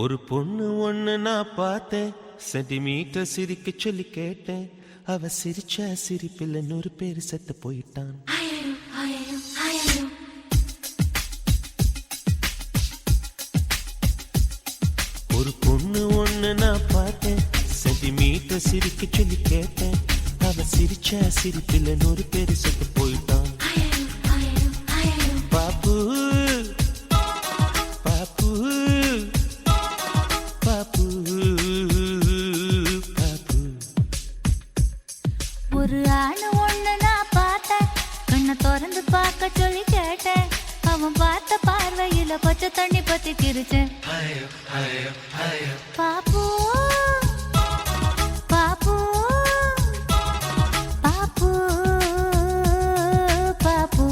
ஒரு பொண்ணு ஒண்ணு நான் பார்த்தேன், சென்டிமீட்டர் சிரிக்க சொல்லி கேட்டேன். அவ சிரிச்ச சிரிப்பில் 100 பேர் செத்து போயிட்டான். ஒரு பொண்ணு ஒண்ணு நான் பார்த்தேன், சென்டிமீட்டர் சிரிக்க சொல்லி கேட்டேன். அவ சிரிச்ச சிரிப்பில் 100 பேர் செத்து போயிட்டான். பாப்பு பாப்பு பாப்பு பாப்பு. ஒரு ஆணு ஒண்ணு நான் பார்த்தேன், கண்ணை திறந்து பார்க்க சொல்லி கேட்டேன். அவன் பார்த்த பார்வையில பச்சை தண்ணி பத்தி கிரிச்சேன். பாப்பு பாப்பு பாப்பு பாப்பு.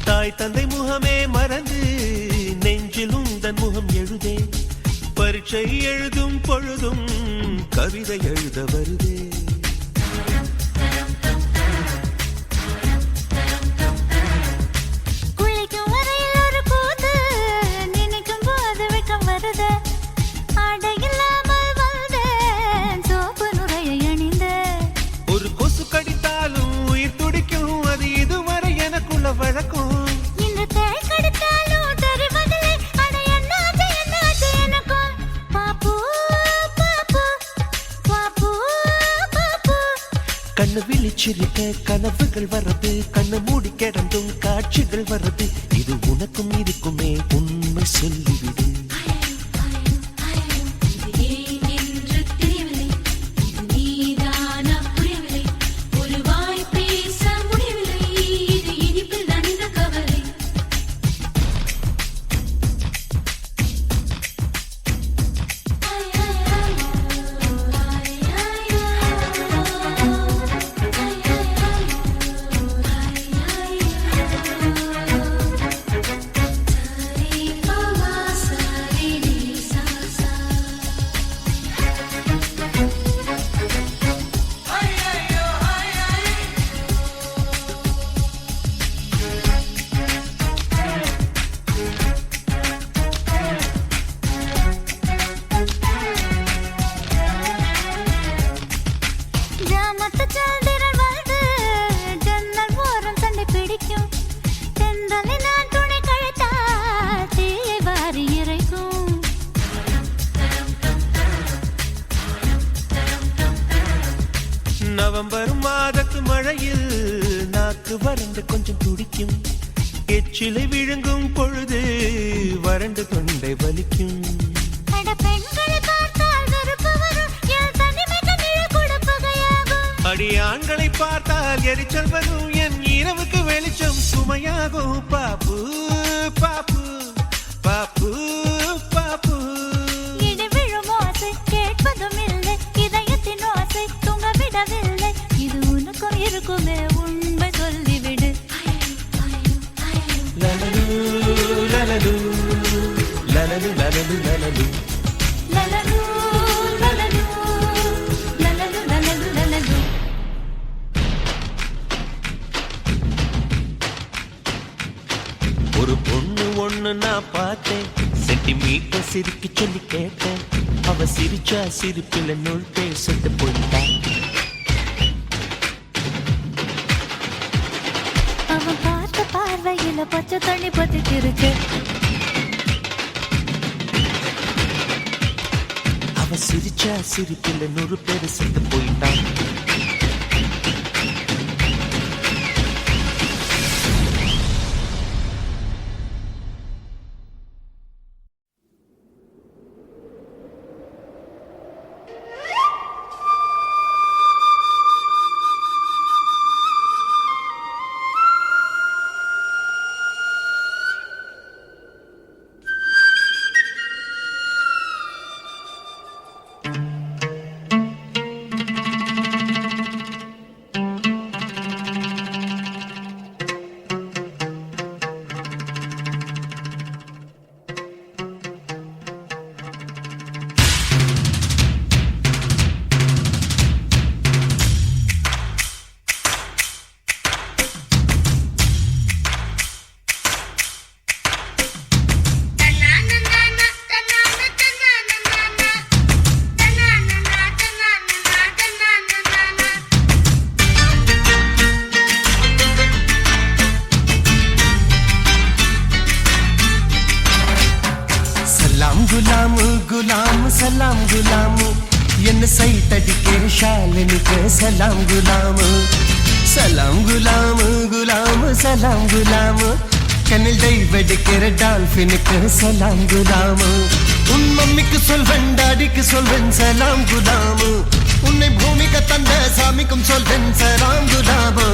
தாய் தந்தை முகமே மறந்து நெஞ்சில் உந்தன் முகம் எழுதே. பரீட்சை எழுதும் பொழுதும் கவிதை எழுத வருதே. குளிக்கும் வரையில் ஒரு கூத்து, நினைக்கும் போது வெட்கம் வருது. ஆடை இல்லாமல் வந்தேன், சோப்பு நுரையை அணிந்தேன். ஒரு கொசு கடித்தாலும் உயிர் துடிக்கும், அது இதுவரை எனக்குள்ள வழக்கம். இன்று தேள் கடித்தாலும் தெரிவதில்லை, அட என்னாச்சு என்னாச்சு எனக்கும். பாப்பு பாப்பு பாப்பு பாப்பு. கண்ணு விழிச்சிருக்க கனவுகள் வர்றது, கண்ணு மூடி கிடந்தும் காட்சிகள் வர்றது. இது உனக்கும் இருக்குமே உண்மை சொல்லிவிடு. ஜாமத்து சந்திரன் வந்து ஜன்னல் ஓரம் சண்டை பிடிக்கும். தென்றலை நான் துணை கழித்தால் தீயை வாரி இறைக்கும். நவம்பர் மாதத்து மழையில் நாக்கு வறண்டு கொஞ்சம் துடிக்கும். எச்சிலை விழுங்கும் பொழுது வறண்டு தொண்டை வலிக்கும். அட பெண்களை பார்த்தால் வெறுப்பு வரும், என் தனிமைக்கு நிழல் கொடுப்பகையாகும். அடி ஆண்களை பார்த்தால் எரிச்சல் வரும், என் இரவுக்கு வெளிச்சம் சுமையாகும். பாப்பு பாப்பு பாப்பு பாப்பு. இடி விழும் ஓசை கேட்பதும் இல்லை, இதயத்தின் ஓசை தூங்க விடவில்லை. இது உனக்கும் இருக்குமே உண்மை சொல்லிவிடு. லலலு லலலு லலலு லலலு லலலு. லலலு லலலு லலலு லலலு லலலு. ஒரு பொண்ணு ஒண்ணு நான் பார்த்தேன், சென்டிமீட்டர் சிரிக்க சொல்லி கேட்டேன். அவ சிரிச்சா சிரிப்பில் 100 பேர் செத்து போயிட்டான். அவன் பார்த்த பார்வையில பச்சை தண்ணி பத்தி கிரிச்சு. அவ சிரிச்சா சிரிப்பில் 100 பேர் செத்து போயிட்டான். குலாமு என்ன சைத்தடிக்கிற ஷாலினிக்கு சலாம் குலாமு சலாம் குலாமு குலாமு சலாம் குலாமு கண்ணில் டைவடிக்கிற டால்பினுக்கு சலாம் குலாமு உன் மம்மிக்கு சொல்வன் டாடிக்கு சொல்வன் சலாம் குலாமு உன்னை பூமிக்கு தந்த சாமிக்கும் சொல்வன் சலாம் குலாமு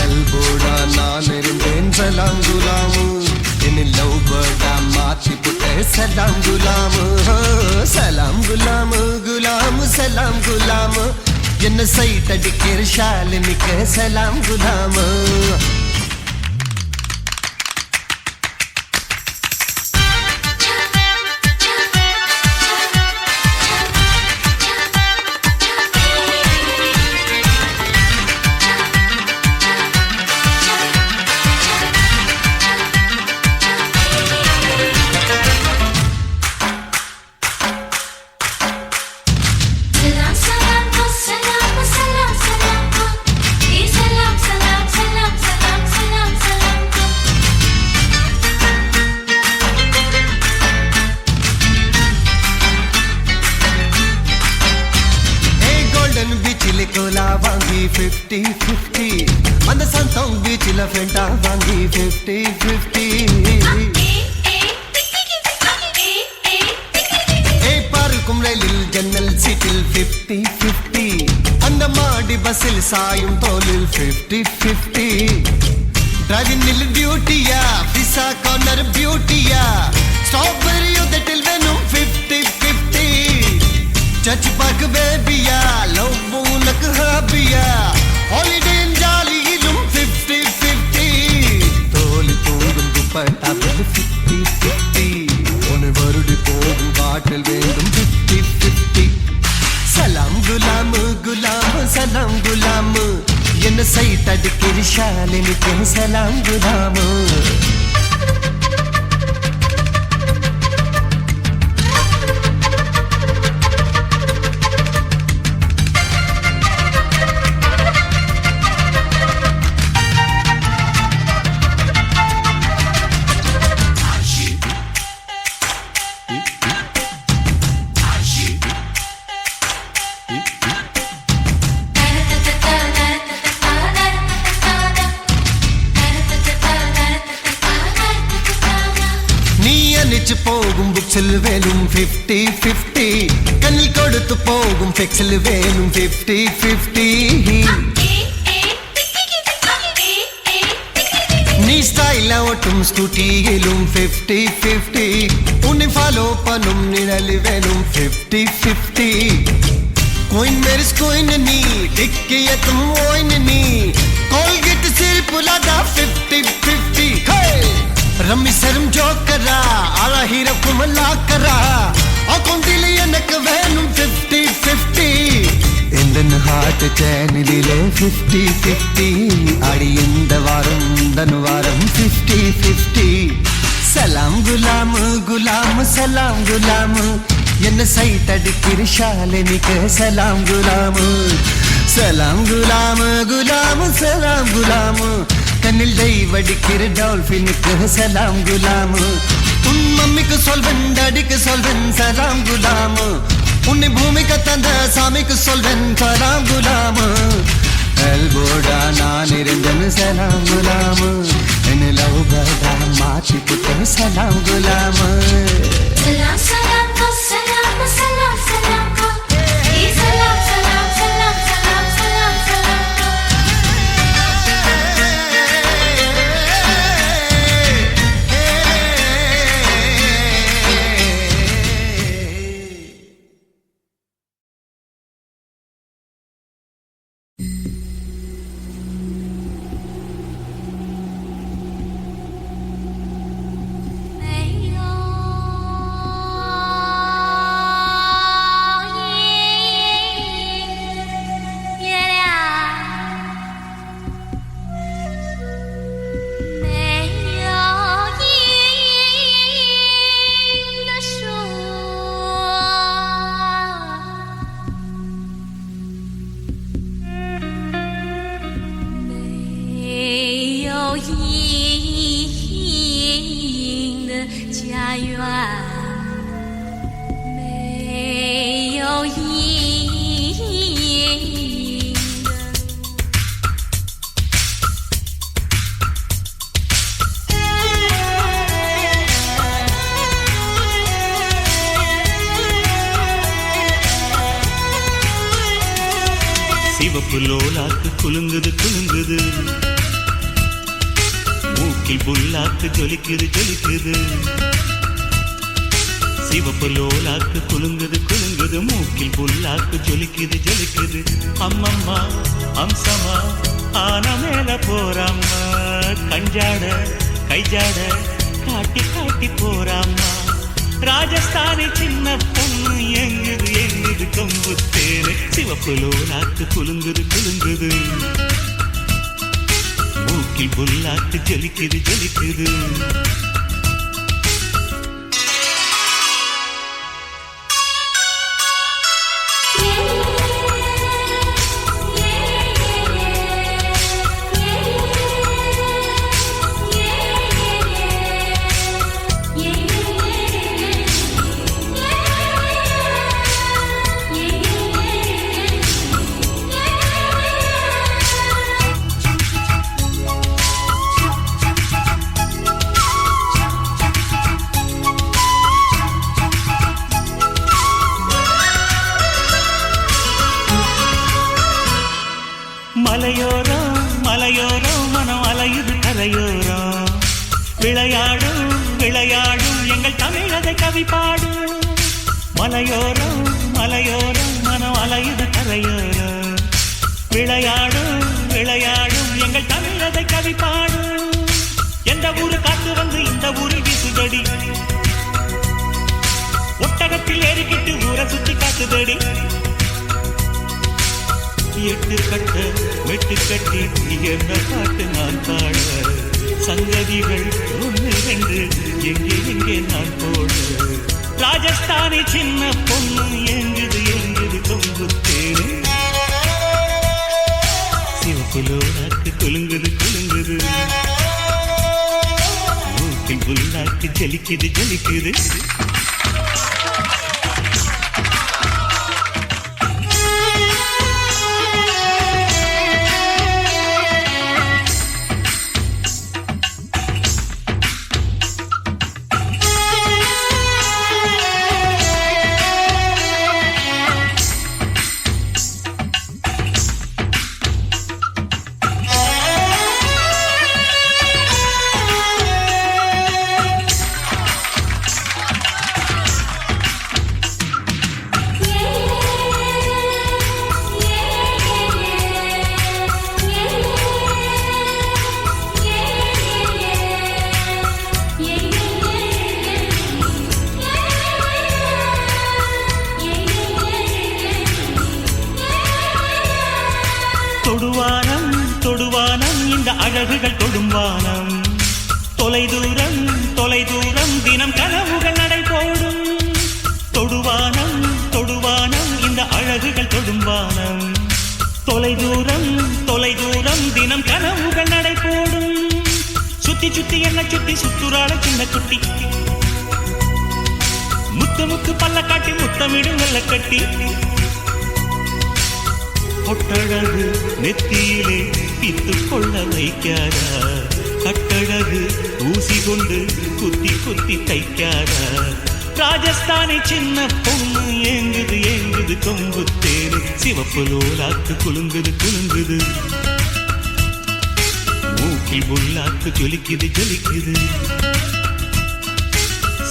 எல்போடா நான் இருந்தேன் சலாம் குலாமு என்னில் லவ் பேர்டா மாற்றி புட்ட சலாம் குலாமு சலாம் குலாமு குலாமு சலாம் குலாமு என்ன சைட் அடிக்கிற ஷாலினிக்கு சலாம் குலாமு கோலா வாங்கி 50-50 அந்த சந்தோங் பீச்சில் ஃபெண்டா வாங்கி 50-50 பார்க்கும் ரயிலில் ஜன்னல் சீட்டில் 50-50 அந்த மாடி பஸ்ஸில் சாயும் தோலில் 50-50 டிரைவிங்கில் டியூட்டியா பிசா கார்னர் பியூட்டியா ஸ்ட்ராபெரி உதட்டில் வேணும் 50-50 சர்ச் பார்க்கு பேபியா லவ் உனக்கு ஹாபியா ஹாலிடே ஜாலியிலும் 50-50 தோலி போகும் துப்பட்டாவில் 50-50 உன்னை வருடி போகும் காட்டில் வேண்டும் 50-50 சலாம் குலாமு குலாமு சலாம் குலாமு என்ன சைட் அடிக்கிற ஷாலினிக்கு சலாம் குலாமு போகும் புக்ஸில் வேலும் 50-50 கண்ணில் கொடுத்து போகும் ஃபெக்ஸில் வேலும் 50-50 நீ ஸ்டைலா ஓட்டும் ஸ்கூட்டியிலும் 50-50 உன்னை ஃபாலோ பண்ணும் நிழல் வேலும் 50-50 கோயின் மேரிஸ் கோயின் நீ டிக்கியத்தும் ஓயின் நீ கோல்கேட் சிரிப்புலாதா 50-50 ரம்மி சரும் ஜோக்கரா ஆளா ஹீரோக்கும் லாக்கரா அக்கௌண்டில் எனக்கு வேணும் 50-50 இந்த ஹார்ட் சேனலிலே 50-50 அடி இந்த வாரம் தனுவாரம் 50-50 சலாம் குலாமு குலாமு சலாம் குலாமு என்ன சைட் அடிக்கிற ஷாலினிக்கு சலாம் குலாமு சலாம் குலாமு குலாமு சலாம் குலாமு கண்ணில் டைவடிக்கிற டால்பினுக்கு சலாம் குலாமு உன் மம்மிக்கு சொல்வன் டாடிக்கு சொல்வன் சலாம் குலாமு உன்னை பூமிக்கு தந்த சாமிக்கு சொல்வன் சலாம் குலாமு எல்போடா நான் இருந்தேன் சலாம் குலாமு என்ன லவ் பேர்டா மாற்றி புட்ட சலாம் குலாமு சலாம் சலாம் சலாம் சலாம் சலாம் சலாம் சலாம் சலாம் சலாம் சலாம் சலாம் ஐயோ சிவப்பு லோலாக்கு குலுங்குது குலுங்குது, மூக்கில் புல்லாக்கு ஜொலிக்குது ஜொலிக்குது. சிவப்பு லோலாக்கு குலுங்குது குலுங்குது, மூக்கில் புல்லாக்கு ஜொலிக்குது ஜொலிக்குது. அம்மம்மா அம்சமா ஆன மேல போறாம்மா, கஞ்சாட கைஜாட காட்டி காட்டி போறாம்மா. ராஜஸ்தானி சின்ன பொண்ணு எங்குது எங்குது கொம்பு தேரு. சிவப்பு லோலாக்கு குலுங்குது குலுங்குது, மூக்கில் புல்லாக்கு ஜொலிக்குது ஜொலிக்குது. மலையோரம் மலையோரம் மனம் அலையுது கரையோரம், விளையாடும் விளையாடும் எங்கள் தமிழதை கவி பாடும். மலையோரம் மலையோரம் மனம் அலையுது கரையோரம், விளையாடும் விளையாடும் எங்கள் தமிழதை கவி பாடும். எந்த ஊரு காத்து வந்து இந்த ஊரில் வீசுதடி, ஒட்டகத்தில் ஏறிக்கிட்டு ஊரை சுத்தி காத்துதடி. எட்டு கட்ட வெட்டு கட்டி என்ன பாட்டு நான் பாட, சங்கதிகள் ஒன்று ரெண்டு எங்கே எங்கே நான் போட. ராஜஸ்தானி சின்ன பொண்ணு எங்குது எங்குது கொம்பு தேரு. சிவப்பு லோலாக்கு குலுங்குது குலுங்குது, மூக்கில் புல்லாக்கு ஜலிக்குது ஜலிக்குது. தொடுவானம் தொடுவானம் இந்த அழகுகள் தொடும்வானம், தொலைதூரம் தொலைதூரம் தினம் கனவுகள் நடை போடும். தொடுவானம் தொடுவானம் இந்த அழகுகள் தொடும்வானம், தொலைதூரம் தொலைதூரம் தினம் கனவுகள் நடை போடும். சுத்தி சுத்தி என்ன சுத்தி சுத்துறாள சின்ன குட்டி, முத்து முத்து பல்ல காட்டி முத்தமிடும் வெள்ள கட்டி. பொட்டழகு நெத்தியிலே பித்து கொள்ள வைக்காதா, கட்டழகு ஊசி கொண்டு குத்தி குத்தி தைக்காதா. ராஜஸ்தானி சின்ன பொண்ணு எங்குது எங்குது கொம்பு தேரு. சிவப்பு லோலாக்கு குலுங்குது குலுங்குது, மூக்கில் புல்லாக்கு ஜொலிக்குது ஜொலிக்குது.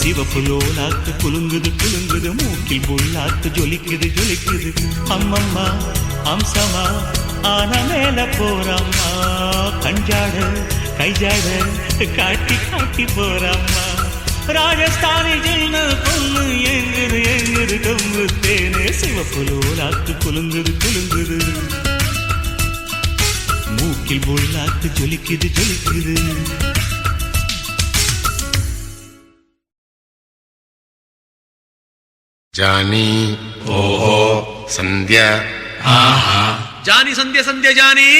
சிவப்பு லோலாக்கு குலுங்குது குலுங்குது, மூக்கில் புல்லாக்கு ஜொலிக்குது ஜொலிக்குது. அம்மம்மா அம்சமா ஆன மேல போறாம்மா, கஞ்சாட கைஜாட காட்டி காட்டி போறாம்மா. ராஜஸ்தானி சின்ன பொண்ணு எங்குது எங்குது கொம்பு தேனே. சிவப்பு லோலாக்கு குலுங்குது குலுங்குது, மூக்கில் புல்லாக்கு ஜொலிக்குது ஜொலிக்குது. जानी ओहो संध्या ജാനി സന്ധ്യ സന്ധ്യ ജാനി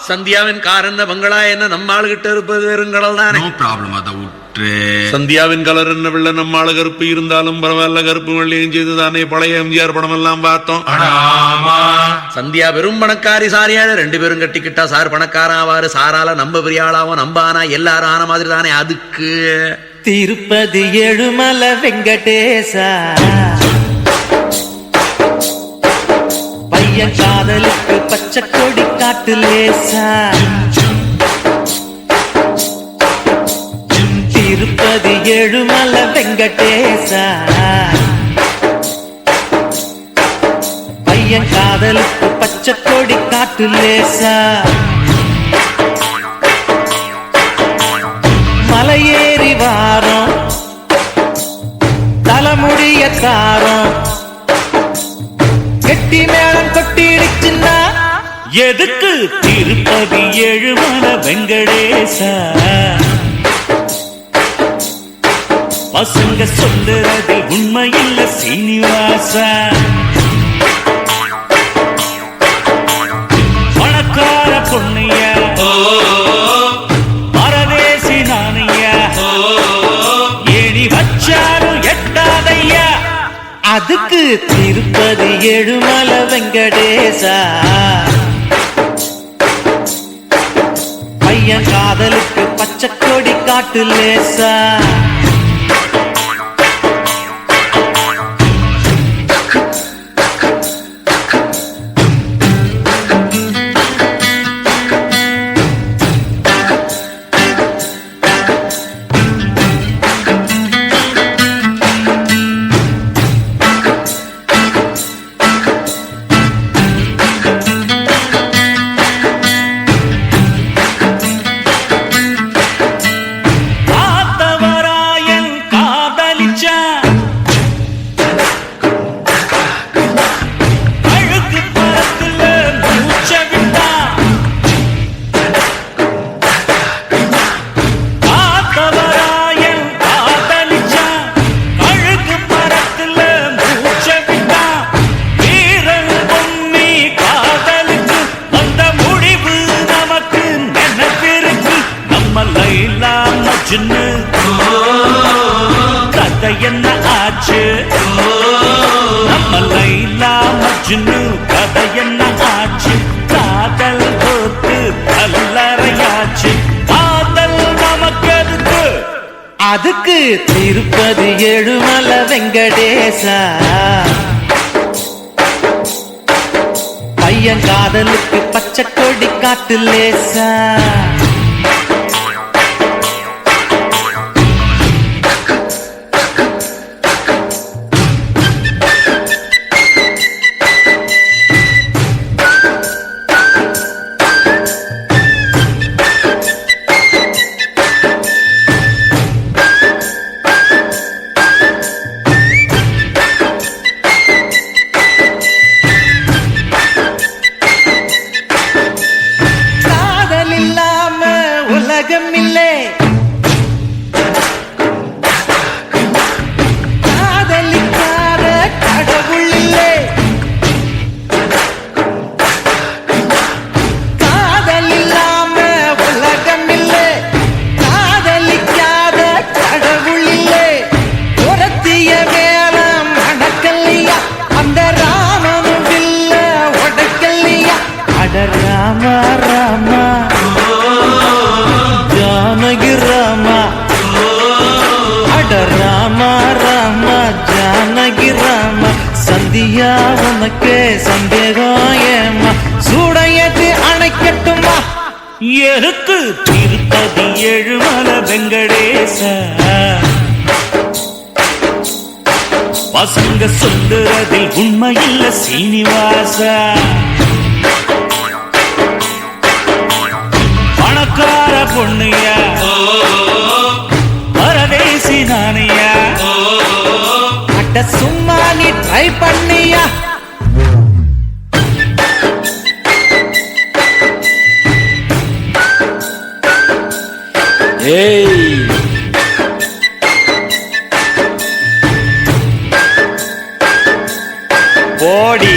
சந்தியாவின் கார் என்ன பங்களா என்ன நம்ம ஆளு கிட்ட இருப்பது வெறுங்கடல் தானே. नो प्रॉब्लम அதை விட்டு. சந்தியாவின் கலர் என்ன வெள்ள நம்ம ஆளு கருப்பு இருந்தாலும் பரவாயில்ல, கருப்பு வெள்ளையும் செய்து தானே பழைய எம்ஜிஆர் படம் எல்லாம் பார்த்தோம். சந்தியா வெறும் பணக்காரி சாரியாள, ரெண்டு பேரும் கட்டிக்கிட்டா சார் பணக்காரன் ஆவாரு, சாரால நம்ம பெரிய ஆளாவும் நம்ம ஆனா எல்லாரும் ஆன மாதிரி தானே. அதுக்கு திருப்பதி ஏழுமலை வெங்கடேசா பையன் காதலுக்கு பச்சை கொடி காட்டு லேசா திருப்பதி ஏழுமலை வெங்கடேசா பையன் காதலுக்கு பச்சை கொடி காட்டு லேசா மலையேறி வாரம் தலைமுடிய காரம் கெட்டி மேளம் கொட்டிடுச்சுன்னா எதுக்கு திருப்பதி ஏழுமலை வெங்கடேசா பசங்க சொல்லுறது உண்மையில்ல சீனிவாசா பணக்கார பொண்ணையா பரதேசி நானையா ஏணி வச்சாலும் எட்டாதையா அதுக்கு திருப்பதி ஏழுமலை வெங்கடேசா பையன் காதலுக்கு பச்சை கொடி காட்டு லேசா கதை என்ன ஆச்சு நம்ம லைலா மஜ்னு கதை என்ன ஆச்சு காதல் போட்டு கல்லறையாச்சு காதல் நமக்கு அதுக்கு திருப்பதி ஏழுமலை வெங்கடேசா பையன் காதலுக்கு பச்சை கொடி காட்டு லேசா ராமா ராமா ஜானகி ராமா அட ராமா ராமா ஜானகி ராமா சந்தியா உனக்கு சந்தேகம் ஏமா சூடையது அணைக்கட்டுமா எனக்கு திருப்பதி ஏழுமலை வெங்கடேசா பசங்க சொல்லுறதில் உண்மையில்ல சீனிவாசா பணக்கார பொண்ணையா பரதேசி நானையா அட சும்மா நீ ட்ரை பண்ணியா ஏய் போடி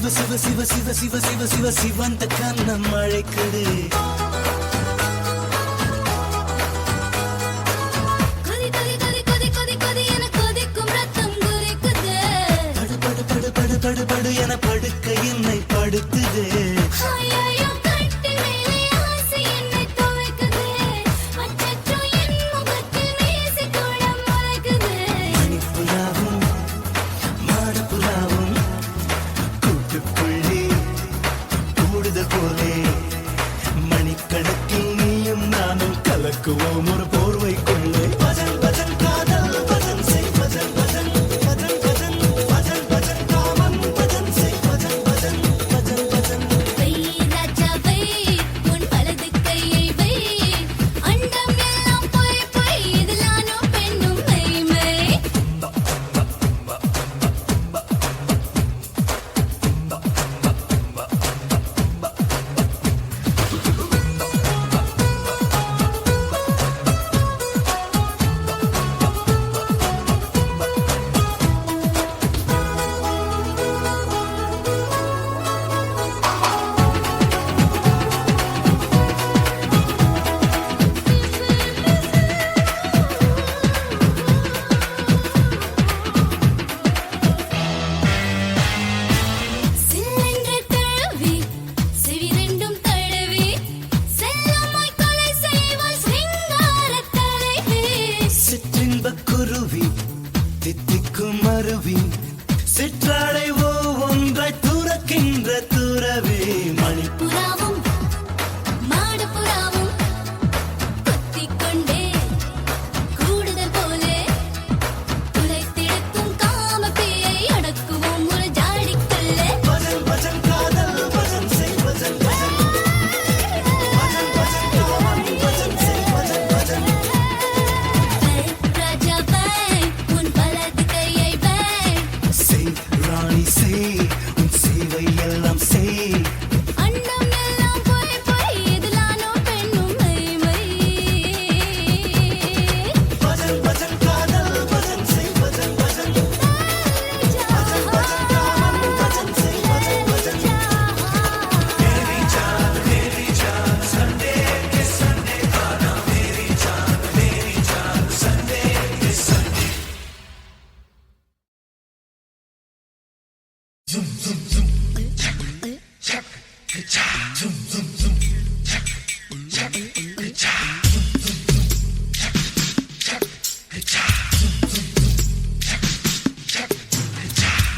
சிவ சிவ சிவ சிவ சிவ சிவ சிவ சிவந்த கண்ணம் அழைக்குது கொதி கொதி கொதி கொதி கொதி கொதி என கொதிக்கும் ரத்தம் குதிக்குது படு படு படு படு படு படு என படுக்க என்னை படுத்துது ஐயோ கட்டி மேலே ஆசை என்னை துவைக்குது அச்சச்சோ என் முகத்தில் மீசை கூட முளைக்குது மணிப்புலாவும் மாடப்புலாவும் கூட்டுக்குள்ளே கூடுதல் போலே மணிக்கணக்கில் நீயும் நானும் கலக்குவோம் ஒரு போர்வைக்குள்ளே பஜன் பஜன் காதல் பஜன் செய் பஜன் பஜன் பஜன் பஜன் பஜன் பஜன் காமன் பஜன் செய் பஜன் பஜன் பஜன் பஜன் வை ராஜா வை உன் வலது கையை வை அண்டம் எல்லாம் போய் போய் இதில் நானும் பெண்ணும் மெய்மை சில்லென்று தழுவி செவிரெண்டும் தழுவி செல்லமாய் கொலை செய்வாள் சிங்காரத் தலைவி சிற்றின்பக் குருவி தித்திக்கும் அருவி சிற்றாடை ஒன்றாய் துறக்கின்ற துறவே மணி புறாவும் மாடப்புறாவும் கொத்திக்கொண்டே கூடுதல் போலே துளைத்திழுக்கும் காமப்பேயை அடக்குவோம் ஒரு ஜாடிக்குள்ளே பஜன் பஜன் காதல் பஜன் செய் பஜன் பஜன் பஜன் பஜன் காமன் பஜன் செய் பஜன் பஜன் வை ராஜா வை உன் வலது கையை வை செய் ராணி செய் உன் சேவை எல்லாம் செய் அண்டம் எல்லாம் போய் போய் இதில் நானும் பெண்ணும் மெய்மை பஜன் பஜன் காதல் பஜன் செய் பஜன் பஜன் பஜன் பஜன் காமன் பஜன் செய் பஜன் பஜன்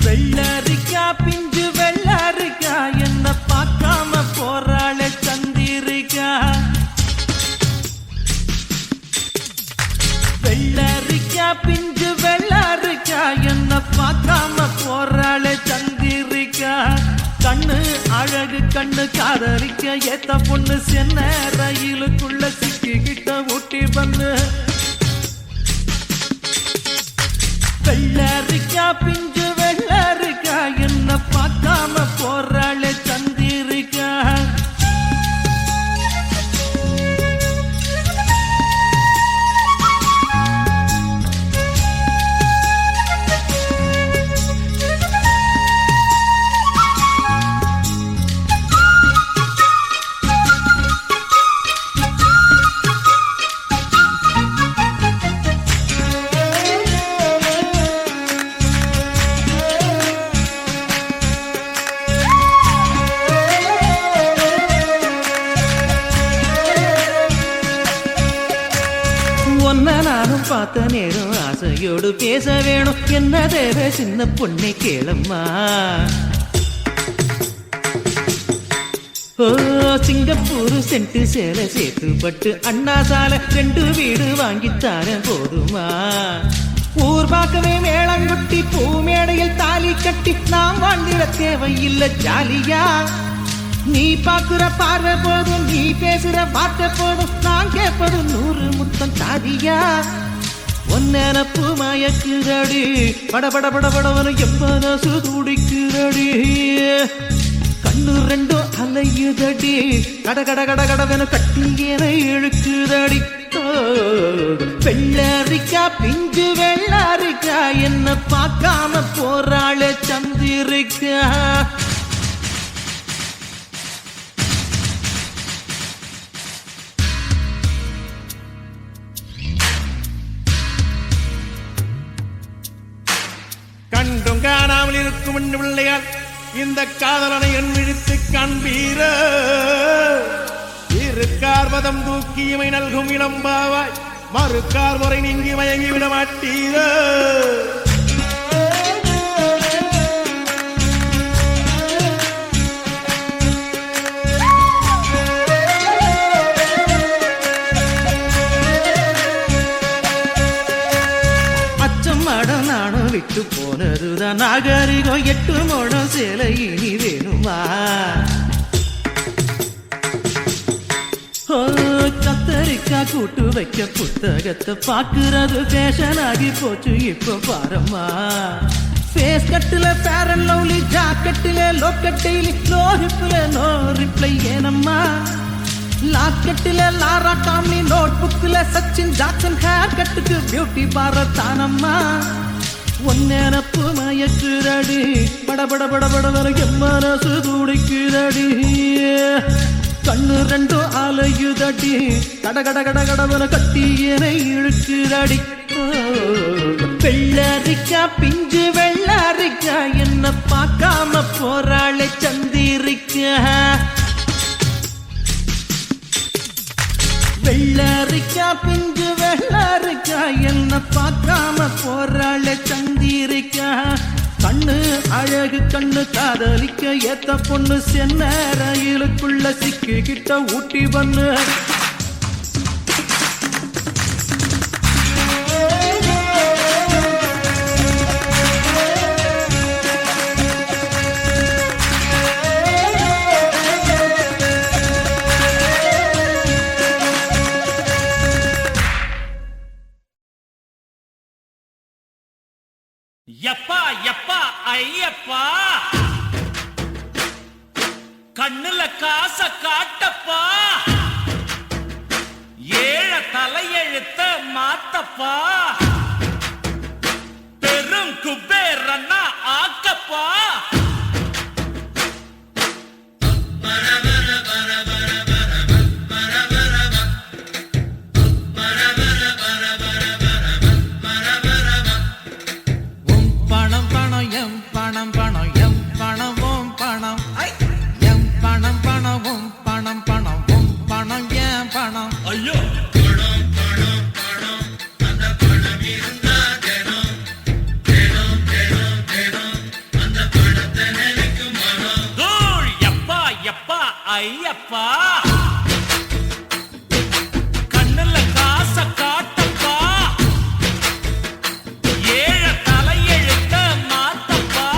வெள்ளரிக்கா பிஞ்சு வெள்ளரிக்கா என்ன பார்க்காம போறாளே சந்திரிக்கா வெள்ளரிக்கா பிஞ்சு வெள்ளரிக்கா என்ன பார்க்காம போறாளே சந்திரிக்கா கண்ணு அழகு கண்ணு காதலிக்க ஏத்த பொண்ணு சென்ன ரயிலுக்குள்ள சிக்கிக்கிட்ட ஊட்டி பண்ணு வெள்ளரிக்கா பிஞ்சு வெள்ளரிக்கா என்ன பார்க்காம போறாளே சந்திரிக்கா ஒன்ன நானும் பார்த்த நேரம் ஆசையோடு பேச வேணும் என்ன தேவை சின்ன பொண்ணை கேளம்மா ஓ சிங்கப்பூர் சென்ட்டு சேலை சேர்த்து பட்டு அண்ணா சாலை 2 வீடு வாங்கித்தார போதுமா ஊர் பார்க்கவே மேளங்கொட்டி பூ மேடையில் தாலி கட்டி நாம் வாழ்ந்திட தேவையில்லை ஜாலியா நீ பாக்குற பார்வை போதும் நீ பேசுற வார்த்தை போதும் நான் கேட்பது 100 முத்தம் தாதியா ஒன்னப்பு மயக்குதடி படபட படபடவனு எம்பனசு துடிக்குதடி கண்ணு 2 அலையுதடி கட கட கட கடவென கட்டியன இழுக்குதடி வெள்ளரிக்கா பிஞ்சு வெள்ளரிக்கா என்ன பார்க்காம போறாளே சந்திரிக்கா பெண் பிள்ளையார் இந்த காதலனை என் விழித்து காண்பீர இருக்கார் பதம் தூக்கி இமை நல்கும் இளம்பாவாய் மறுக்கார் முறை நீங்கி மயங்கி விட மாட்டீர நானும் விட்டு போனதுதான் நாகரிகம் 8 முழம் சேலை இனி வேணுமா கத்தரிக்கா கூட்டு வைக்க புத்தகத்தை பாக்குறது ஃபேஷன் ஆகி போச்சு இப்ப பாரம்மா ஃபேஸ் கட்டுல ஃபேர் அண்ட் லவ்லி ஜாக்கெட்டுல லோக்கட்டையில லோ ஹிப்ல நோ ரிப்ளை ஏனம்மா லாக்கெட்டுல லாரா டாம்லி நோட் புக்ல சச்சின் ஜாக்சன் ஹேர் கட்டுக்கு பியூட்டி பார்லர் தானம்மா ஒன்னெனப்பு மயக்குதடி படபட படபட வரைக்கும் மனசு துடிக்குதடி கண்ணு ரெண்டும் அலையுதடி கடகட கடகடவன கட்டி என இழுக்குதடி வெள்ளரிக்கா பிஞ்சு வெள்ளரிக்கா என்ன பார்க்காம போராளே சந்திரிக்கா வெள்ளரிக்கா பிஞ்சு வெள்ளரிக்கா என்ன பார்க்காம போராள சந்திரிக்கா கண்ணு அழகு கண்ணு காதலிக்க ஏத்த பொண்ணு சென்ன ரயிலுக்குள்ள சிக்கிக்கிட்ட ஊட்டி பண்ணு யப்பா யப்பா ஐயப்பா கண்ணுல காச காட்டப்பா ஏழ தலையெழுத்த மாத்தப்பா பெரும் குபேரன்னா ஆக்கப்பா ஐயப்பா கண்ணுல காச காட்டப்பா ஏழ தலையெழுத்த மாத்தப்பா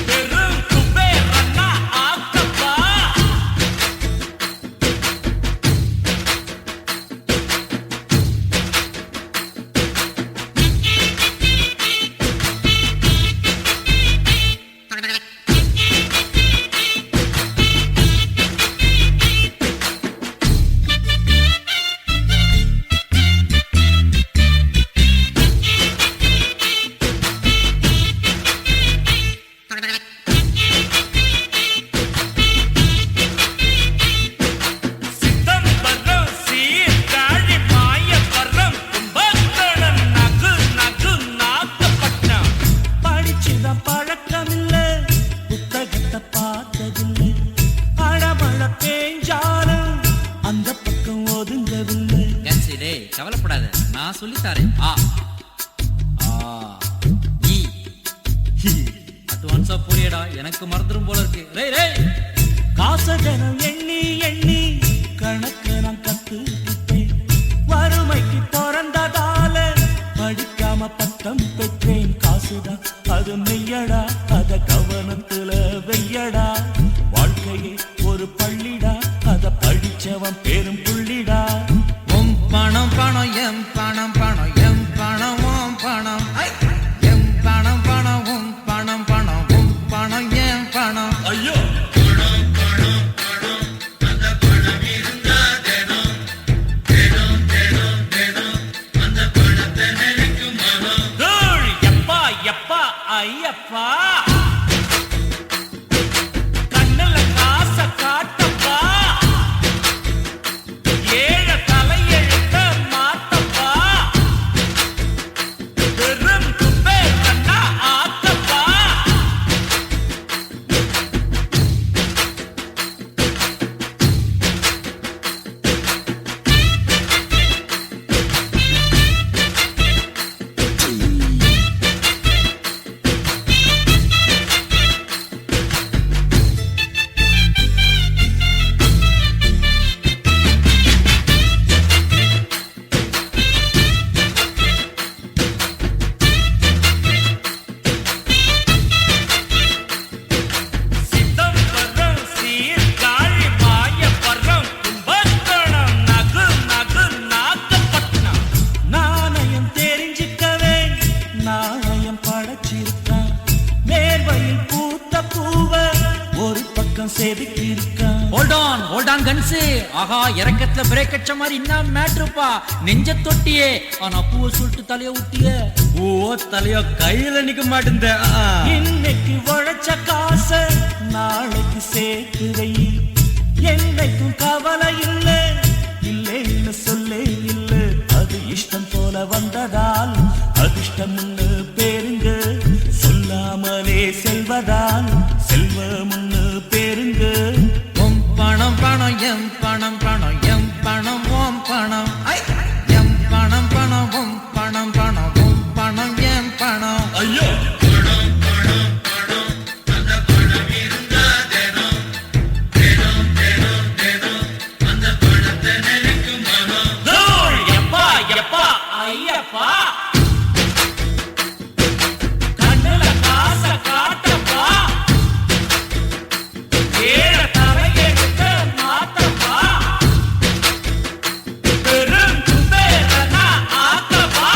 பெரும் குபேரன்னா ஆக்கப்பா கவலைப்படாத நான் சொல்லித்தாரேன் அட்வான்ஸா போறியடா எனக்கு மறந்துடும் போல இருக்கு ரே ரே காசகனம் எண்ணி எண்ணி கணக்கு நான் கத்துக்கிட்டேன் வறுமைக்கு பிறந்ததால படிக்காம பட்டம் பெற்றேன் காசுதான் அது மெய்யடா அத கவனத்துல வெய்யடா வாழ்க்கையே ஒரு பள்ளிடா அத படிச்சவன் பேரும் புள்ளிடா பணம் பணம் எம் பணம் பணம் எம் பணம் ஓம் பணம் எம் பணம் பணம் உம் பணம் பணம் உம் பணம் எம் பணம் ஐயோ யப்பா யப்பா ஐயப்பா ஒரு பக்கம் செதுக்கி இருக்கான். Hold on guns. ஆஹா, இறக்கத்துல பிரேக் அடிச்ச மாதிரி என்ன மேட்ருப்பா. நெஞ்ச தொட்டியே, ஆனா பூவை சொல்லிட்டு தலைய ஊட்டிய. ஓ, தலைய கையில நிக்க மாட்டேந்த. இன்னைக்கு உழைச்ச காச நாளைக்கு சேர்த்து வை. என்னைக்கும் கவலை இல்லை, இல்லைன்னு சொல்லே இல்லை. அது இஷ்டம் போல வந்ததால் அதிர்ஷ்டம்னு பேருங்க. சொல்லாமலே செல்வதால் செல்வம்னு பேருங்க. உம் பணம் பணம் எம் பணம் பணம் எம் பணம் ஓம் பணம். எம் பணம் பணம் உம் பணம் பணம் உம் பணம் எம் பணம். ஐயோ, எப்பா எப்பா ஐயப்பா, கண்ணுல காச காட்டப்பா, ஏழ தரையெடுத்து மாத்தப்பா, பெரும் குபேரனா ஆக்கப்பா.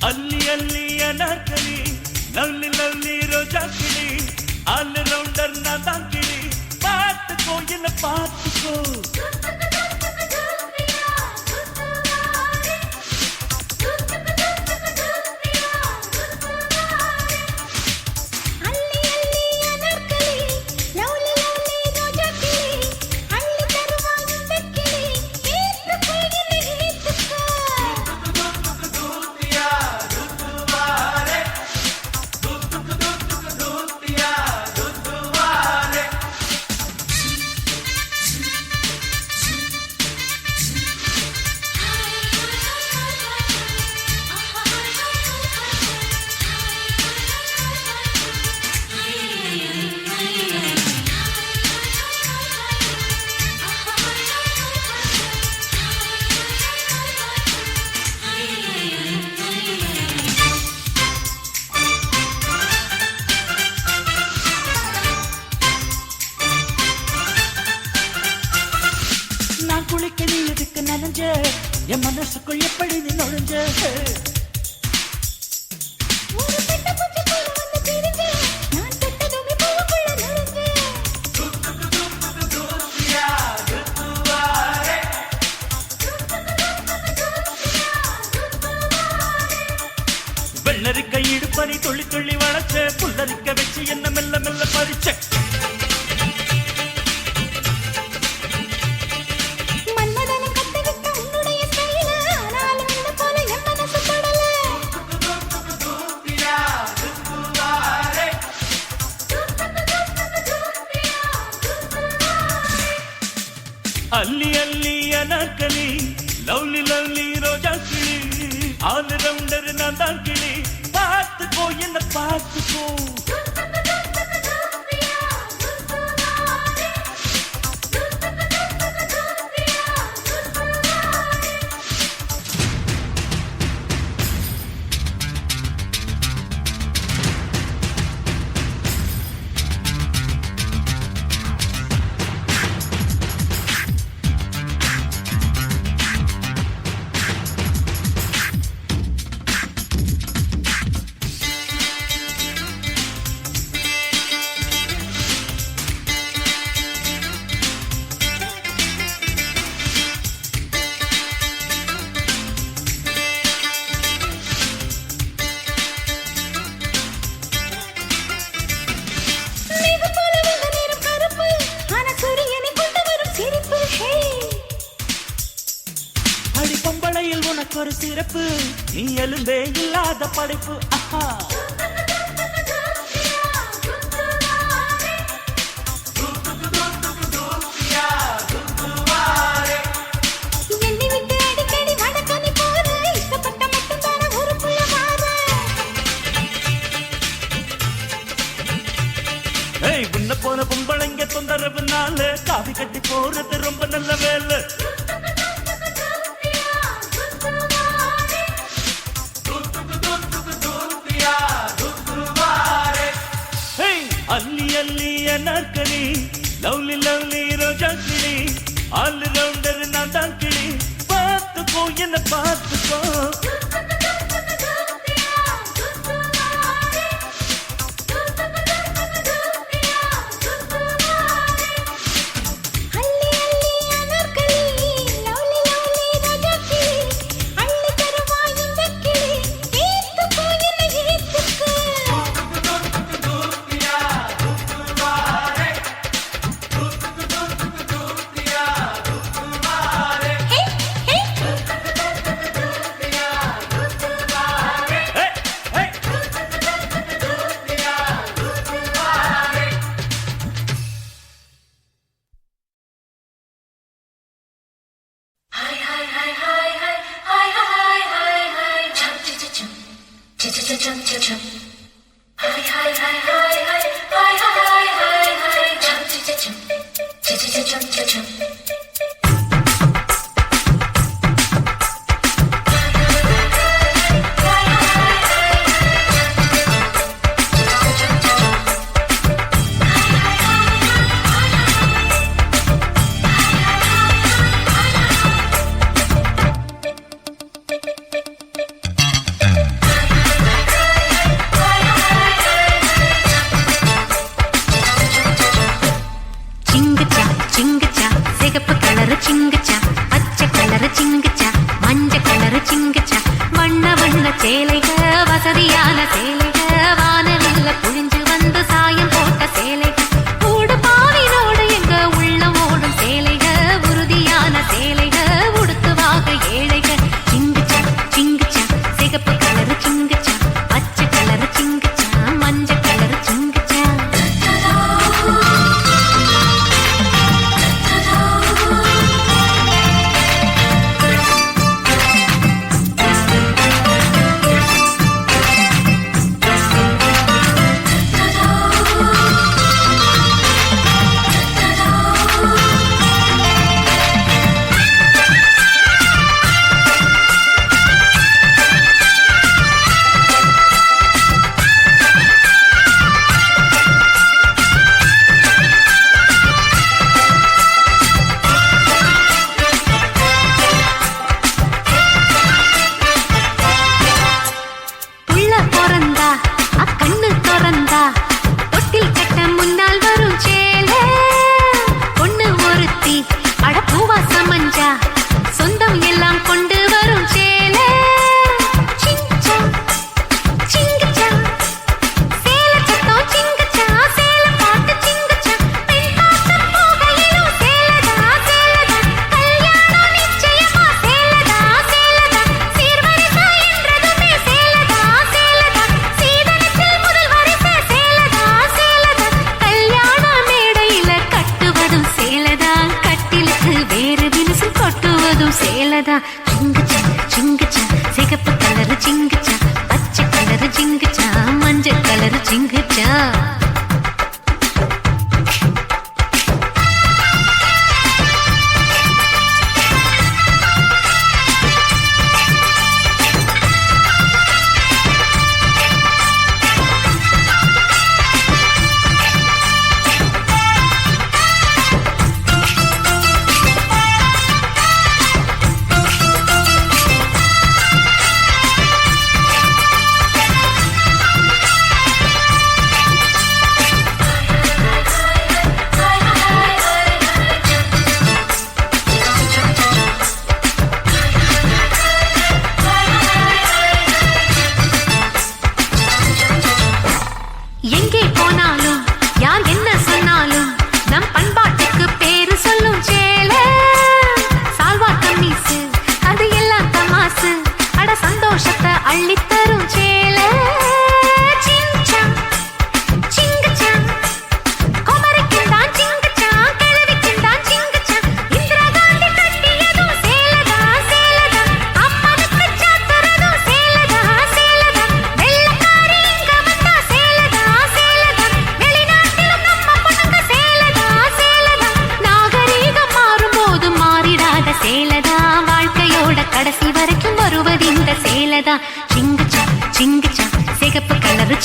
அல்லி அல்லி அனார்கலி, லவ்லி லவ்லி ரோஜா கிளி, ஆல் ரவுண்டர் நான் தான் கிளி. பார்த்துக்கோ என்ன பார்த்துக்கோ. நான் குளிக்க நீ எதுக்கு நனைஞ்ச, என் மனசுக்குள் எப்படி நீ நுழைஞ்ச. வெள்ளரிக்க இடுப்பறி துள்ளி துள்ளி வளைச்ச, புல்லரிக்க வச்சு என்ன மெல்ல மெல்ல பறிச்ச. அல்லி அல்லி அனார்கலி, லவ்லி லவ்லி ரோஜா கிளி, ஆல் ரவுண்டர் நான் தான் கிளி. பார்த்துக்கோ என்ன பார்த்துக்கோ. உனக்கு ஒரு சிறப்பு, நீ எலும்பே இல்லாத படைப்பு. ஆஹா, என்ன போன பொம்பளைங்க தொந்தரவுனால காவி கட்டி போறது ரொம்ப நல்ல வேலை. அல்லி அல்லி அனார்கலி லவ்லி லவ்லி ரோஜா கிளி ஆல் ரவுண்டர் நான் தான் கிளி பார்த்துக்கோ என்ன பார்த்துக்கோ.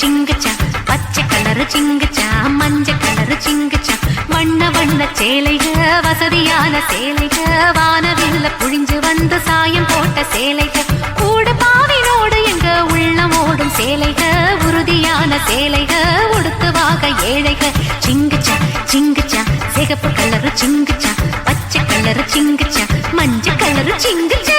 சிங்குச்சா பச்சை கலரு சிங்குச்சா மஞ்சள் கலரு சிங்குச்சா வண்ண வண்ண சேலைக வசதியான சேலைக வானவில்ல புழிஞ்சு வந்து சாயம் போட்ட சேலைக கூட பாவினோடு எங்க உள்ளம் ஓடும் சேலைக உறுதியான சேலைக உடுத்துவாக ஏழைக சிங்குச்சா சிங்குச்சா சிகப்பு கலரு சிங்குச்சா பச்சை கலரு சிங்குச்சா மஞ்சள் கலரு சிங்குச்சா